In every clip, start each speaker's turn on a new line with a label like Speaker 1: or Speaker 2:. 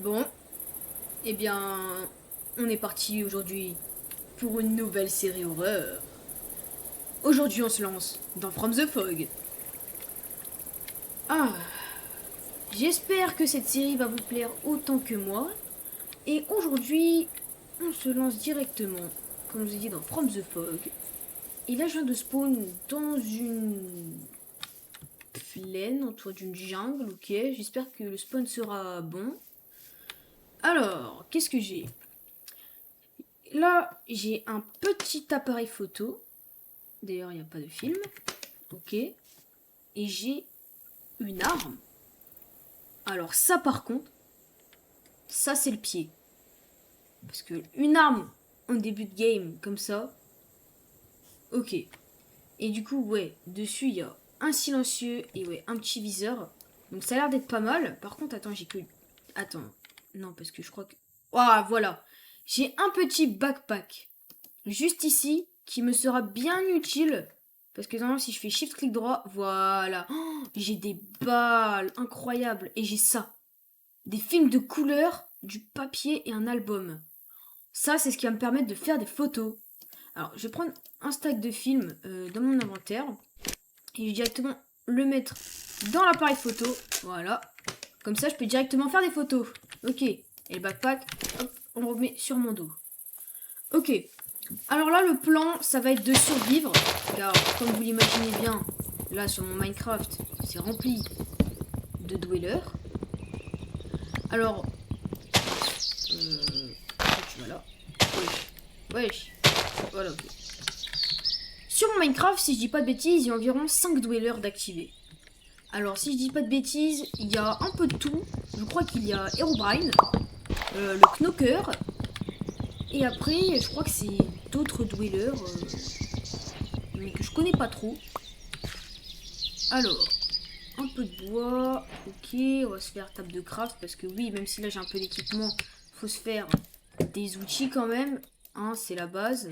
Speaker 1: Bon, eh bien, on est parti aujourd'hui pour une nouvelle série horreur. Aujourd'hui, on se lance dans From the Fog. Ah, j'espère que cette série va vous plaire autant que moi. Et aujourd'hui, on se lance directement, comme je vous ai dit, dans From the Fog. Et là, je viens de spawn dans une plaine, autour d'une jungle, ok. J'espère que le spawn sera bon. Alors, qu'est-ce que j'ai? Là, j'ai un petit appareil photo. D'ailleurs, il n'y a pas de film. Ok. Et j'ai une arme. Alors ça, par contre, ça, c'est le pied. Parce que une arme en début de game, comme ça, ok. Et du coup, ouais, dessus, il y a un silencieux et ouais, un petit viseur. Donc ça a l'air d'être pas mal. Par contre, attends, j'ai que... Attends. Non, parce que je crois que... Ah, voilà. J'ai un petit backpack. Juste ici, qui me sera bien utile. Parce que normalement, si je fais shift-clic droit, voilà. Oh, j'ai des balles incroyables. Et j'ai ça. Des films de couleurs, du papier et un album. Ça, c'est ce qui va me permettre de faire des photos. Alors, je vais prendre un stack de films dans mon inventaire. Et je vais directement le mettre dans l'appareil photo. Voilà. Comme ça, je peux directement faire des photos. Ok. Et le backpack, hop, on le remet sur mon dos. Ok. Alors là, le plan, ça va être de survivre. Car, comme vous l'imaginez bien, là, sur mon Minecraft, c'est rempli de dwellers. Alors, tu vas là. Wesh. Wesh. Voilà, ok. Sur mon Minecraft, si je dis pas de bêtises, il y a environ 5 dwellers d'activés. Alors, si je dis pas de bêtises, il y a un peu de tout. Je crois qu'il y a Herobrine, le Knocker, et après, je crois que c'est d'autres dwellers, mais que je connais pas trop. Alors, un peu de bois, ok, on va se faire table de craft, parce que oui, même si là j'ai un peu d'équipement, faut se faire des outils quand même, hein, c'est la base.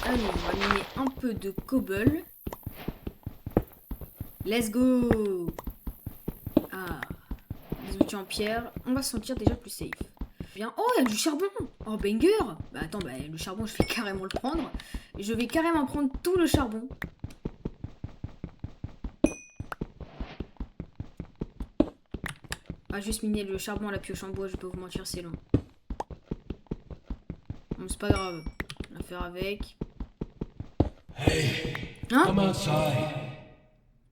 Speaker 1: Allez, on va miner un peu de cobble. Let's go! Ah, des outils en pierre, on va se sentir déjà plus safe. Bien. Oh, il y a du charbon! Oh, banger! Bah attends, bah, le charbon, je vais carrément le prendre. Je vais carrément prendre tout le charbon. Ah, juste miner le charbon à la pioche en bois, je peux vous mentir, c'est long. Bon, c'est pas grave. On va faire avec.
Speaker 2: Hey,
Speaker 1: Hein?
Speaker 2: come outside.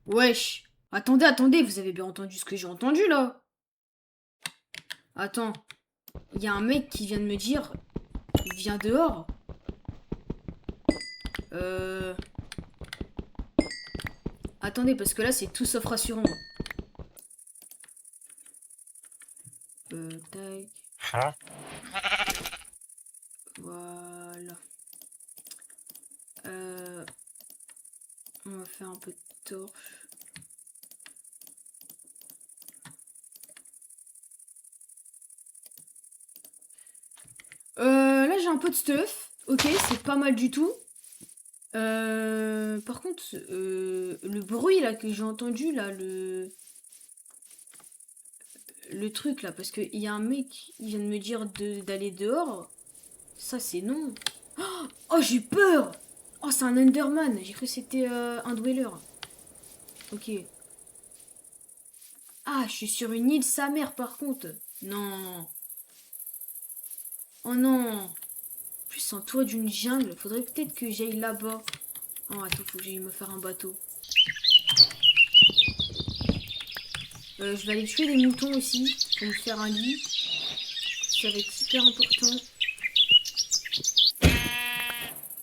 Speaker 1: Wesh! Attendez, attendez, vous avez bien entendu ce que j'ai entendu là? Attends. Il y a un mec qui vient de me dire. Viens dehors. Attendez, parce que là, c'est tout sauf rassurant. Tac. Voilà. On va faire un peu de torche. Là, j'ai un peu de stuff. Ok, c'est pas mal du tout. Par contre, le bruit là que j'ai entendu, là, le truc là, parce qu'il y a un mec, il vient de me dire d'aller dehors. Ça, c'est non. Oh, j'ai peur! Oh, c'est un Enderman. J'ai cru que c'était un dweller. Ok. Ah, je suis sur une île, sa mère, par contre. Non. Oh non. Plus entouré d'une jungle. Faudrait peut-être que j'aille là-bas. Oh, attends, faut que j'aille me faire un bateau. Je vais aller tuer les moutons aussi. Pour me faire un lit. Ça va être hyper important.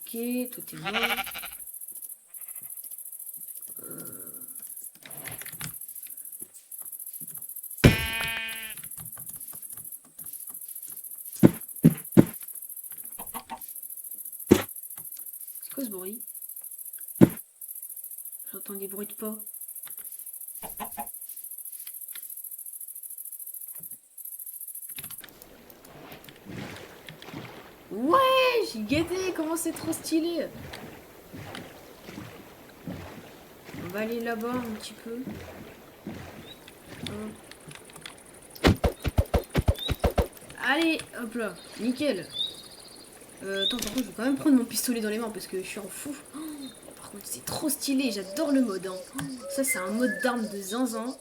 Speaker 1: Ok, tout est mort. C'est quoi ce bruit? J'entends des bruits de pas. Ouais, j'ai gâté, comment c'est trop stylé. va aller là-bas un petit peu. Hop. Allez, hop là, nickel. Attends, par contre, je vais quand même prendre mon pistolet dans les mains parce que je suis en fou. Oh, par contre, c'est trop stylé, j'adore le mode. Hein. Ça, c'est un mode d'arme de zinzin.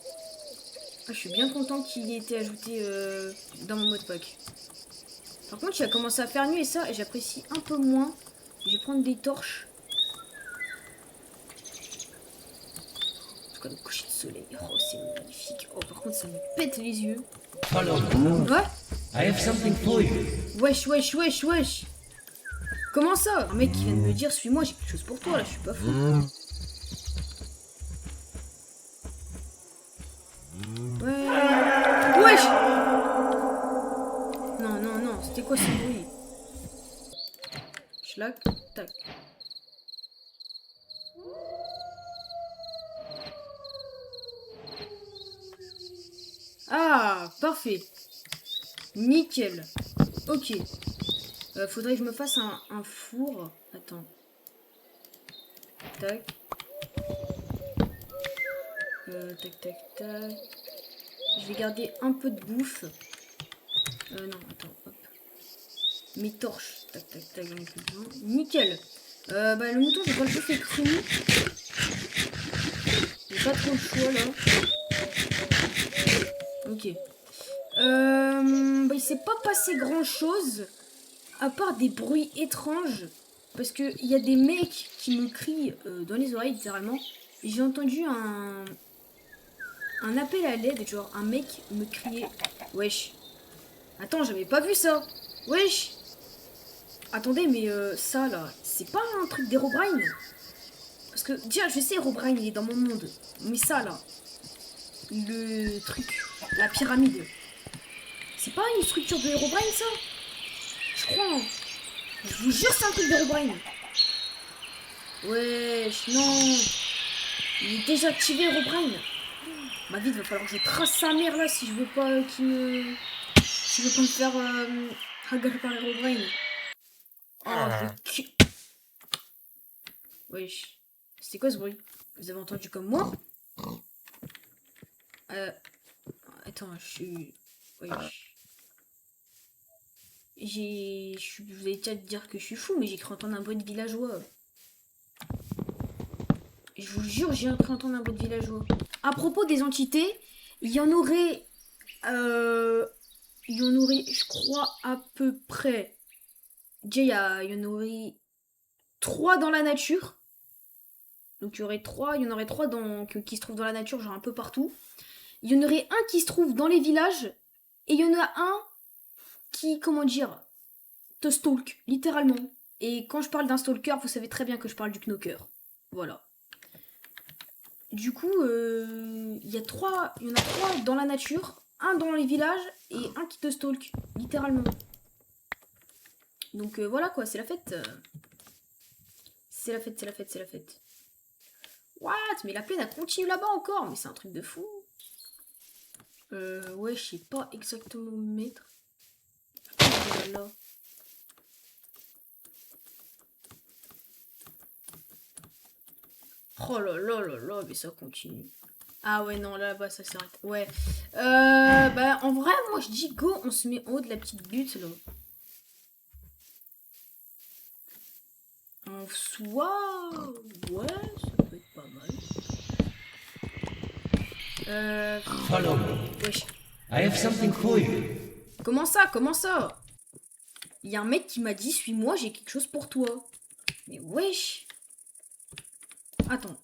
Speaker 1: Ah, je suis bien content qu'il ait été ajouté dans mon mode pack. Par contre, il a commencé à faire nuit et ça, j'apprécie un peu moins. Je vais prendre des torches. C'est comme le coucher de soleil. Oh, c'est magnifique. Oh, par contre, ça me pète les yeux.
Speaker 2: Follow me.
Speaker 1: Ouais.
Speaker 2: I have something for you.
Speaker 1: Wesh, wesh, wesh, wesh. Comment ça? Un mec qui vient de me dire, suis-moi, j'ai quelque chose pour toi, là, je suis pas fou. Ouais. Wesh. Non, non, non, c'était quoi ce bruit? Schlac, tac. Ah, parfait. Nickel. Ok. Faudrait que je me fasse un four. Attends. Tac. Tac, tac, tac. Je vais garder un peu de bouffe. Non, attends, hop. Mes torches. Tac, tac, tac, j'en ai plus besoin. Nickel. Bah, le mouton, je vais pas le bouffer cru. J'ai pas trop le choix, là. Ok. Bah, il s'est pas passé grand-chose. À part des bruits étranges. Parce qu'il y a des mecs qui me crient dans les oreilles, littéralement. J'ai entendu un appel à l'aide, genre un mec me criait. Wesh. Attends, j'avais pas vu ça. Wesh. Attendez, mais ça là, c'est pas un truc d'Herobrine? Parce que, déjà, je sais, Herobrine, il est dans mon monde. Mais ça là, le truc, la pyramide, c'est pas une structure de Herobrine, ça? Je crois. Hein. Je vous jure, c'est un truc d'Herobrine. Wesh, non. Il est déjà activé, Herobrine. Ma vie, il va falloir que je trace sa mère là si je veux pas qu'il me. Si je veux pas me faire hagar par Herobrine. Oh, wesh. C'était quoi ce bruit? Vous avez entendu comme moi? Attends, je suis. Wesh. Je voulais déjà te dire que je suis fou, mais j'ai cru entendre un bruit de villageois. Je vous jure, j'ai cru entendre un bruit de villageois. À propos des entités, il y en aurait, je crois, à peu près. Déjà, il y en aurait 3 dans la nature. Donc il y en aurait 3 qui se trouvent dans la nature, genre un peu partout. Il y en aurait un qui se trouve dans les villages. Et il y en a un qui, comment dire, te stalk, littéralement. Et quand je parle d'un stalker, vous savez très bien que je parle du knocker. Voilà. Du coup, il y en a 3 dans la nature, un dans les villages et un qui te stalk, littéralement. Donc voilà quoi, c'est la fête. C'est la fête, c'est la fête, c'est la fête. What? Mais la plaine, elle continue là-bas encore, mais c'est un truc de fou. Ouais, je sais pas exactement où me mettre. Là. Oh là là là là, mais ça continue. Ah ouais, non, là-bas, ça s'arrête. Ouais. Bah, en vrai, moi, je dis go, on se met en haut de la petite butte, là. En soi, ouais, ça peut être pas mal.
Speaker 2: Follow me.
Speaker 1: Wesh.
Speaker 2: I have something for you.
Speaker 1: Comment ça? Comment ça? Il y a un mec qui m'a dit, suis-moi, j'ai quelque chose pour toi. Mais wesh. Attends.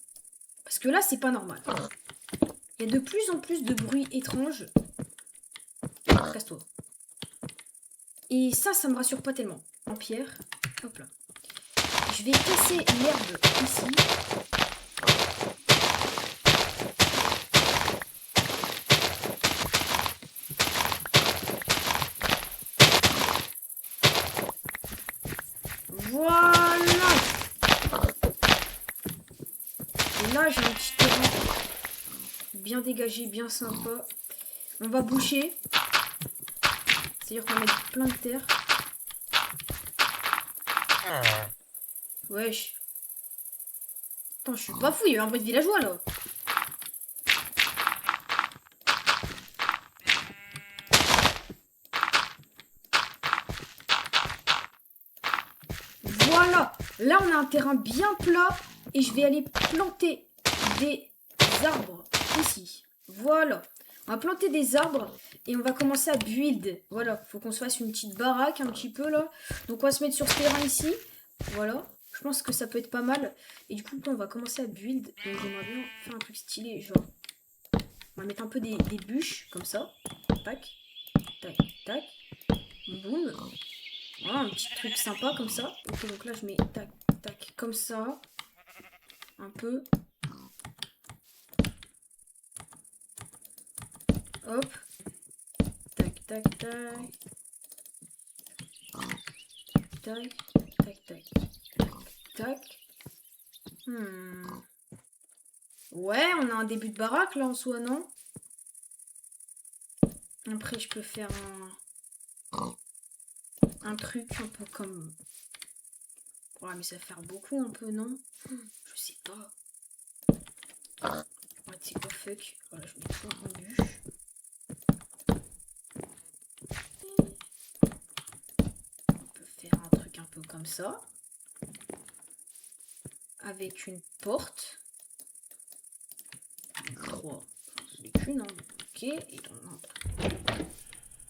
Speaker 1: Parce que là, c'est pas normal. Il y a de plus en plus de bruits étranges. Casse-toi. Et ça me rassure pas tellement. En pierre. Hop là. Je vais casser l'herbe ici. Voilà. Et là, j'ai un petit terrain bien dégagé, bien sympa. On va boucher. C'est-à-dire qu'on va mettre plein de terre. Wesh. Attends, je suis pas fou, il y a eu un bruit de villageois là. Voilà, là on a un terrain bien plat et je vais aller planter des arbres ici. Voilà, on va planter des arbres et on va commencer à build. Voilà, faut qu'on se fasse une petite baraque un petit peu là. Donc on va se mettre sur ce terrain ici. Voilà, je pense que ça peut être pas mal. Et du coup, on va commencer à build. Donc j'aimerais bien faire un truc stylé, genre. On va mettre un peu des bûches comme ça. Tac, tac, tac. Boum. Voilà, un petit truc sympa comme ça. Ok, donc là je mets tac, tac, comme ça. Un peu. Hop. Tac, tac, tac. Tac, tac, tac. Tac. Ouais, on a un début de baraque là en soi, non? Après, je peux faire un truc un peu comme... Ouais, mais ça va faire beaucoup un peu, non? Je sais pas. Ouais, tu sais quoi, fuck. Voilà, je mets tout en bûche. On peut faire un truc un peu comme ça. Avec une porte. 3. C'est qu'une, hein. Ok, et on entre.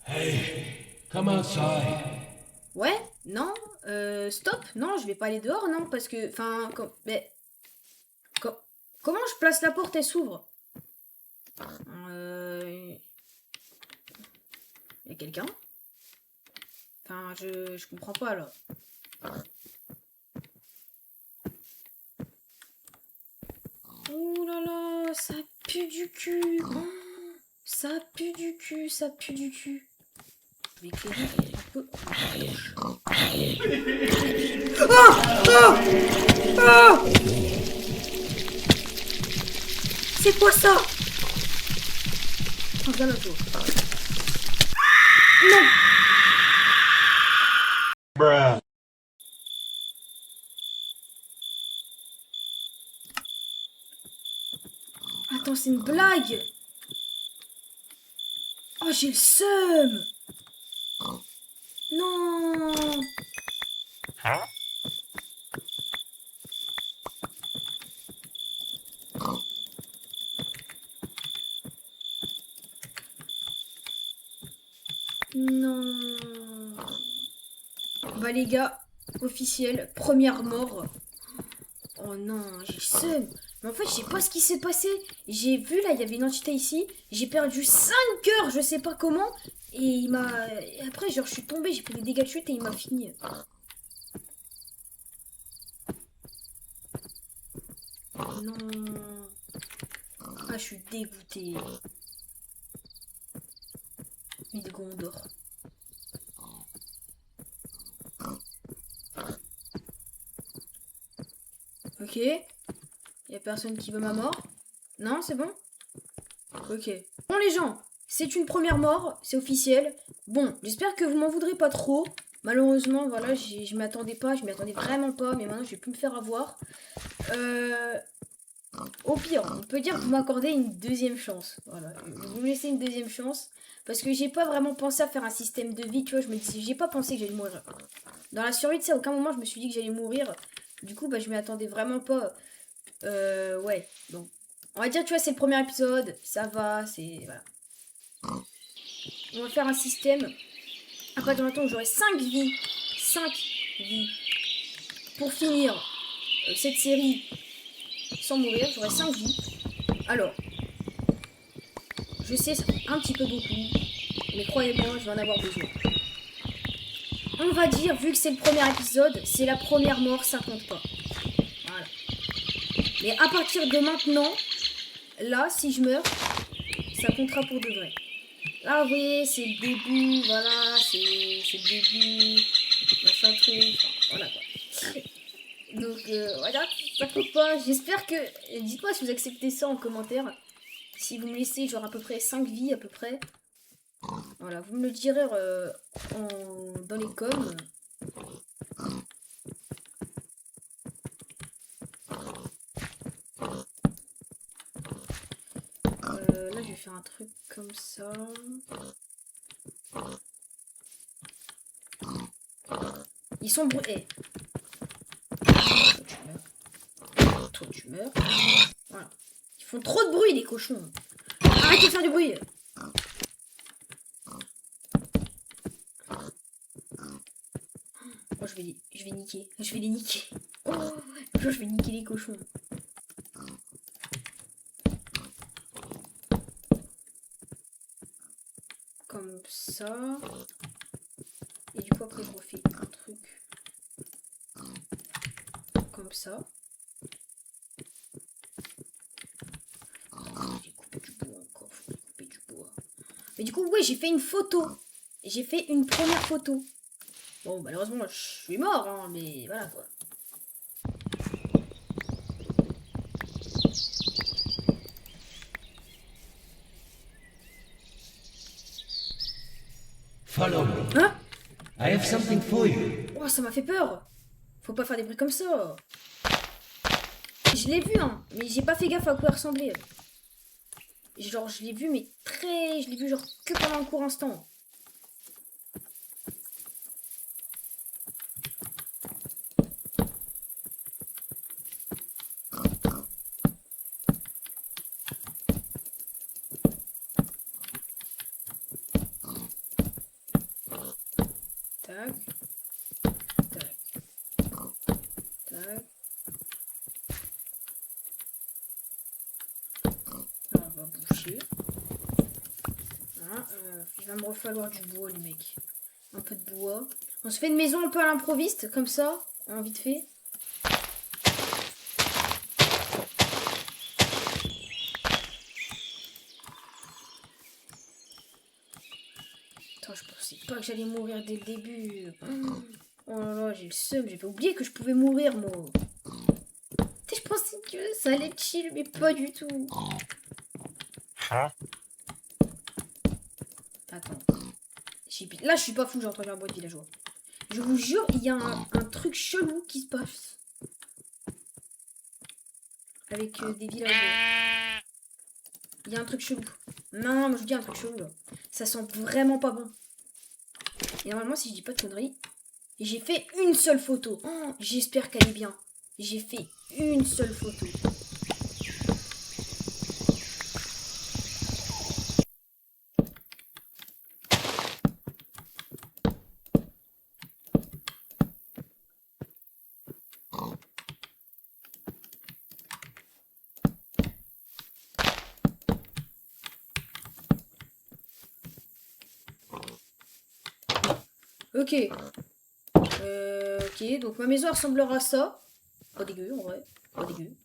Speaker 2: Hey, come outside.
Speaker 1: Ouais, non, stop, non, je vais pas aller dehors, non, parce que, enfin, mais, comment je place la porte, elle s'ouvre? Y a quelqu'un? Enfin, je comprends pas, là. Oh là là, ça pue du cul. Oh, ça pue du cul, ça pue du cul. Je vais éclairer un peu. C'est quoi ça? Oh, viens là, toi. Non! Attends, c'est une blague! Oh, j'ai le seum! Non! Non! Bah les gars, officiel, première mort. Oh non, j'ai le seum. Mais en fait, je sais pas ce qui s'est passé. J'ai vu là, il y avait une entité ici. J'ai perdu 5 cœurs, je sais pas comment. Et il m'a... et après, genre, je suis tombée, j'ai pris des dégâts de chute et il m'a fini. Non. Ah, je suis dégoûtée. Vide Gondor. Ok. Y a personne qui veut ma mort? Non, c'est bon? Ok. Bon les gens, c'est une première mort, c'est officiel. Bon, j'espère que vous m'en voudrez pas trop. Malheureusement, voilà, je m'y attendais pas, je m'y attendais vraiment pas, mais maintenant je vais plus me faire avoir. Au pire, on peut dire que vous m'accordez une deuxième chance. Voilà, vous me laissez une deuxième chance. Parce que j'ai pas vraiment pensé à faire un système de vie, tu vois, je me dis, j'ai pas pensé que j'allais mourir. Dans la survie, tu sais, à aucun moment je me suis dit que j'allais mourir. Du coup, bah je m'y attendais vraiment pas. Ouais, donc. On va dire, tu vois, c'est le premier épisode, ça va, c'est... Voilà. On va faire un système. À partir de maintenant, j'aurai 5 vies. 5 vies. Pour finir cette série sans mourir, j'aurai 5 vies. Alors, je sais, ça fait un petit peu beaucoup. Mais croyez-moi, je vais en avoir besoin. On va dire, vu que c'est le premier épisode, c'est la première mort, ça compte pas. Voilà. Mais à partir de maintenant, là, si je meurs, ça comptera pour de vrai. Là, vous voyez, c'est le début, voilà, c'est le début, machin truc, enfin, voilà quoi. Donc, voilà, ça compte pas. J'espère que... Dites-moi si vous acceptez ça en commentaire. Si vous me laissez genre à peu près 5 vies, à peu près. Voilà, vous me le direz dans les coms. là, je vais faire un truc comme ça. Ils sont brûlés. Toi, tu meurs. Toi, tu meurs. Voilà. Ils font trop de bruit, les cochons. Arrêtez de faire du bruit. Oh, je vais niquer. Je vais les niquer. Oh, je vais niquer les cochons. Comme ça. Et du coup, après, je refais un truc. Comme ça. J'ai coupé du bois encore. Faut couper du bois. Mais du coup, oui, j'ai fait une photo. J'ai fait une première photo. Bon, malheureusement, je suis mort, hein, mais voilà quoi.
Speaker 2: Follow me.
Speaker 1: Hein?
Speaker 2: I have something for you.
Speaker 1: Oh, ça m'a fait peur. Faut pas faire des bruits comme ça. Je l'ai vu, hein, mais j'ai pas fait gaffe à quoi il ressemblait. Genre, je l'ai vu, mais très... Je l'ai vu genre que pendant un court instant. Tac. Tac. Tac. On va boucher. Hein, il va me falloir du bois, les mecs. Un peu de bois. On se fait une maison un peu à l'improviste, comme ça, hein, vite fait. Attends, je pensais pas que j'allais mourir dès le début. Oh là là, j'ai le seum, j'avais oublié que je pouvais mourir, moi. Je pensais que ça allait être chill, mais pas du tout. Attends. Là, je suis pas fou, j'ai entendu un bruit de villageois. Je vous jure, il y a un truc chelou qui se passe. Avec des villageois. Il y a un truc chelou. Non, moi je vous dis un truc chelou là. Ça sent vraiment pas bon. Et normalement, si je dis pas de conneries, j'ai fait une seule photo. Oh, j'espère qu'elle est bien. J'ai fait une seule photo. Ok. Ok, donc ma maison ressemblera à ça. Pas dégueu en vrai. Pas dégueu.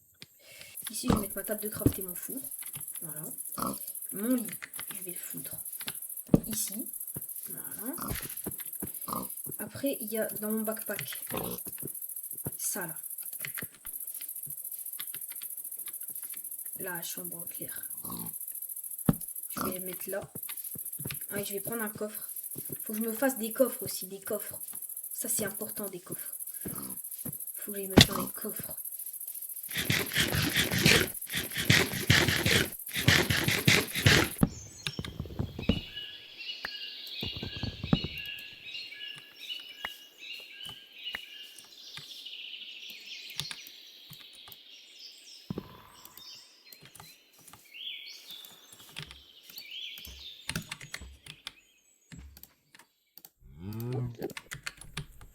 Speaker 1: Ici, je vais mettre ma table de craft et mon four. Voilà. Mon lit, je vais le foutre ici. Voilà. Après, il y a dans mon backpack ça là. La chambre claire. Je vais le mettre là. Ah, je vais prendre un coffre. Faut que je me fasse des coffres aussi, des coffres. Ça, c'est important, des coffres. Faut que je me fasse des coffres.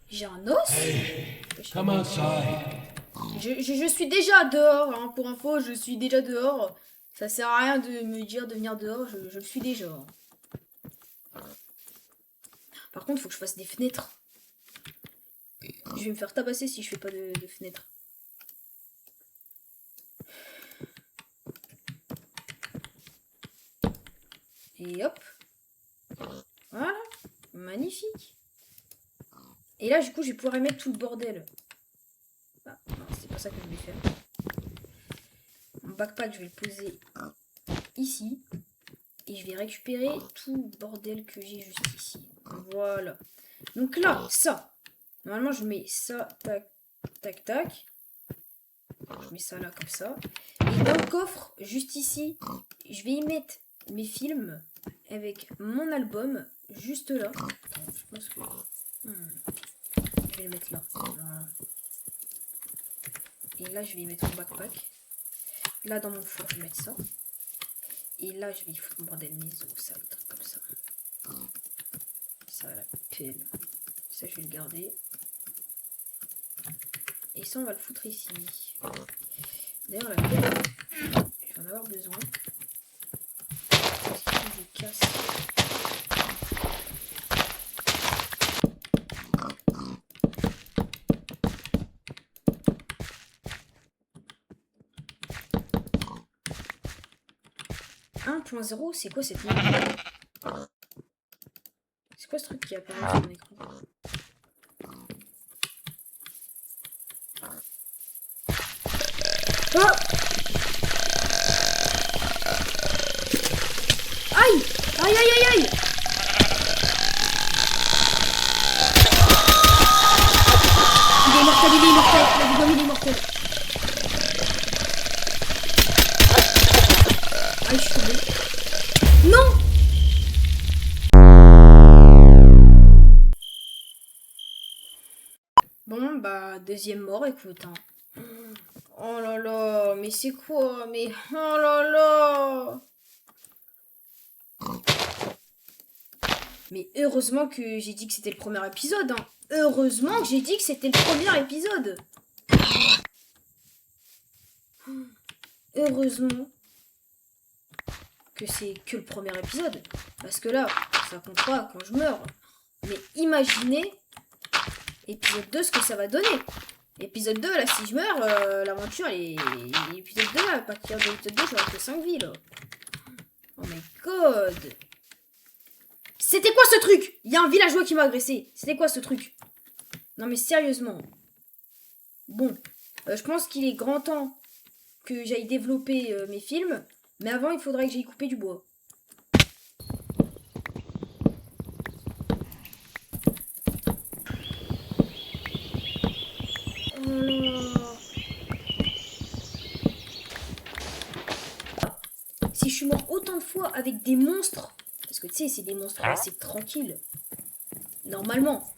Speaker 1: J'ai un os.
Speaker 2: Come outside.
Speaker 1: Je suis déjà dehors, hein. Pour info, je suis déjà dehors. Ça sert à rien de me dire de venir dehors, je le suis déjà. Par contre, il faut que je fasse des fenêtres. Je vais me faire tabasser si je fais pas de fenêtres. Et hop. Voilà. Magnifique. Et là, du coup, je vais pouvoir y mettre tout le bordel. Ah, non, c'est pas ça que je vais faire. Mon backpack, je vais le poser ici. Et je vais récupérer tout le bordel que j'ai juste ici. Voilà. Donc là, ça. Normalement, je mets ça, tac, tac, tac. Je mets ça là comme ça. Et dans le coffre, juste ici, je vais y mettre mes films avec mon album, juste là. Attends, je pense que... Je vais le mettre là. Voilà. Et là, je vais y mettre mon backpack. Là, dans mon four, je vais mettre ça. Et là, je vais y foutre mon bordel maison, ça, des trucs comme ça. Ça, la pelle. Ça, je vais le garder. Et ça, on va le foutre ici. D'ailleurs, la pelle, je vais en avoir besoin. Parce que je casse. C'est quoi cette merde? C'est quoi ce truc qui apparaît sur mon écran? Oh! Aïe! Aïe aïe aïe aïe! Il est mortel, il est mortel! La vidéo, il est mortel! Aïe, je suis tombée. Non! Bon, bah, deuxième mort, écoute. Hein. Oh là là, mais c'est quoi? Mais oh là là! Mais heureusement que j'ai dit que c'était le premier épisode. Hein. Heureusement que j'ai dit que c'était le premier épisode. Heureusement que c'est que le premier épisode. Parce que là, ça compte pas quand je meurs. Mais imaginez épisode 2 ce que ça va donner. Épisode 2, là, si je meurs, l'aventure, elle est... Épisode 2, à partir de l'épisode 2, j'aurai que 5 vies, là. Oh my god. C'était quoi ce truc? Il y a un villageois qui m'a agressé. C'était quoi ce truc? Non, mais sérieusement. Bon, je pense qu'il est grand temps que j'aille développer mes films. Mais avant, il faudrait que j'aille couper du bois. Oh là. Si je suis mort autant de fois avec des monstres, parce que tu sais, c'est des monstres assez tranquilles. Normalement,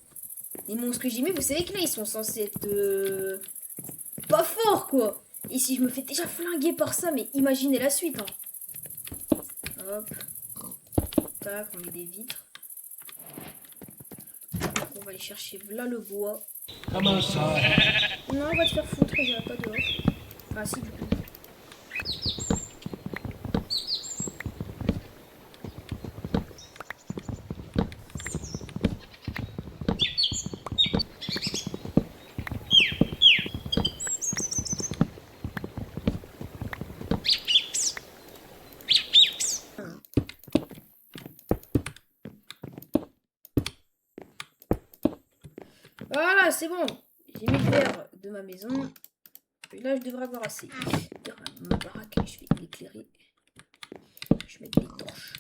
Speaker 1: les monstres que j'y mets, vous savez que là, ils sont censés être pas forts, quoi. Et si je me fais déjà flinguer par ça, mais imaginez la suite. Hein. Hop. Tac, on met des vitres. On va aller chercher là le bois.
Speaker 2: Come outside.
Speaker 1: Non, on va te faire foutre, j'irai pas dehors. Ah si, du coup. Voilà, c'est bon. J'ai mis le verre de ma maison. Et là, je devrais avoir assez. Ma baraque, je vais l'éclairer. Je vais mettre des torches.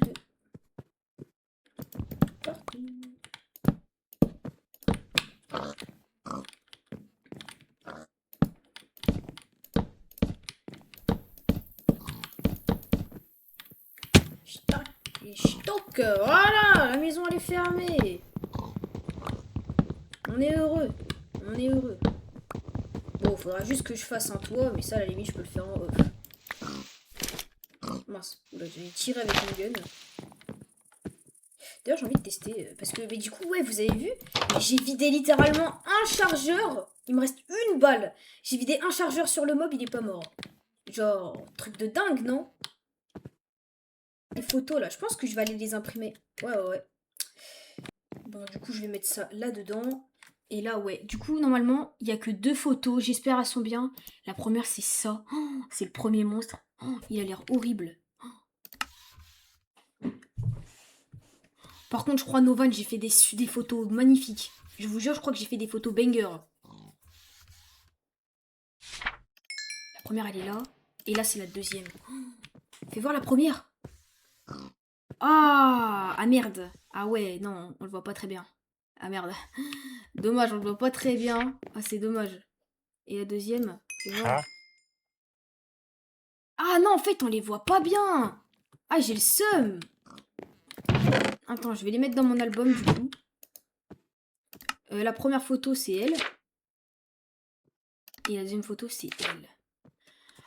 Speaker 1: De partout. Et stock. Voilà, la maison, elle est fermée. On est heureux. On est heureux. Bon, faudra juste que je fasse un toit, mais ça, à la limite, je peux le faire en off. Mince, oula, j'ai tiré avec mon gun. D'ailleurs, j'ai envie de tester, parce que, mais du coup, ouais, vous avez vu, j'ai vidé littéralement un chargeur. Il me reste une balle. J'ai vidé un chargeur sur le mob, il est pas mort. Genre, truc de dingue, non? Les photos, là, je pense que je vais aller les imprimer. Ouais, ouais, ouais. Bon, du coup, je vais mettre ça là-dedans. Et là, ouais. Du coup, normalement, il n'y a que 2 photos. J'espère elles sont bien. La première, c'est ça. Oh, c'est le premier monstre. Oh, il a l'air horrible. Oh. Par contre, je crois, Novan, j'ai fait des photos magnifiques. Je vous jure, je crois que j'ai fait des photos banger. La première, elle est là. Et là, c'est la deuxième. Oh, fais voir la première. Ah merde. Ah ouais, non, on le voit pas très bien. Ah merde. Dommage, on le voit pas très bien. Ah, c'est dommage. Et la deuxième, c'est moi. Ah non, en fait, on les voit pas bien. Ah, j'ai le seum. Attends, je vais les mettre dans mon album, du coup. La première photo, c'est elle. Et la deuxième photo, c'est elle.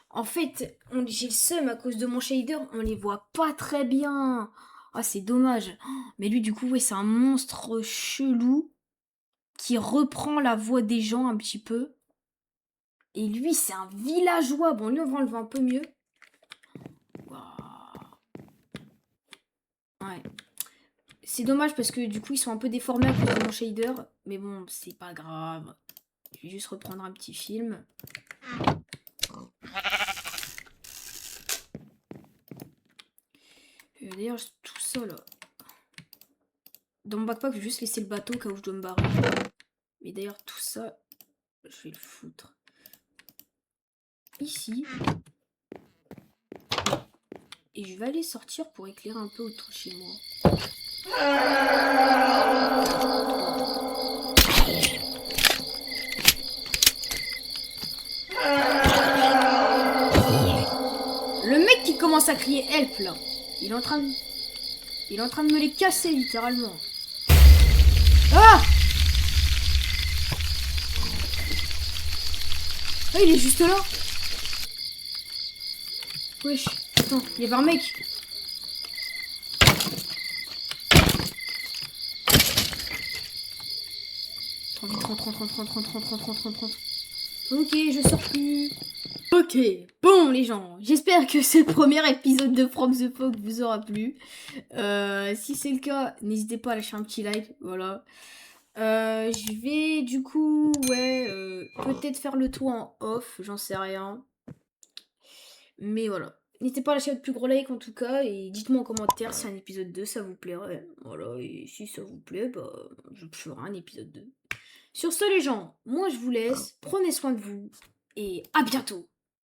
Speaker 1: En fait, j'ai le seum à cause de mon shader. On les voit pas très bien. Ah, c'est dommage. Mais lui, du coup, ouais, c'est un monstre chelou qui reprend la voix des gens un petit peu. Et lui, c'est un villageois. Bon, lui, on va enlever un peu mieux. Waouh. Ouais. C'est dommage parce que du coup, ils sont un peu déformés à cause de mon shader. Mais bon, c'est pas grave. Je vais juste reprendre un petit film. D'ailleurs, tout ça là. Dans mon backpack, je vais juste laisser le bateau au cas où je dois me barrer. Mais d'ailleurs, tout ça, je vais le foutre ici. Et je vais aller sortir pour éclairer un peu autour de chez moi. Le mec qui commence à crier help là, il est en train de me les casser littéralement. Ah! Ah, il est juste là. Wesh, attends, il y avait un mec. Rentre. Ok, je sors plus. Ok, bon les gens, j'espère que ce premier épisode de From the Fog vous aura plu. Si c'est le cas, n'hésitez pas à lâcher un petit like, voilà. Je vais du coup, peut-être faire le tour en off, j'en sais rien. Mais voilà. N'hésitez pas à lâcher votre plus gros like en tout cas, et dites-moi en commentaire si un épisode 2 ça vous plairait. Voilà, et si ça vous plaît, bah, je ferai un épisode 2. Sur ce les gens, moi je vous laisse, prenez soin de vous, et à bientôt.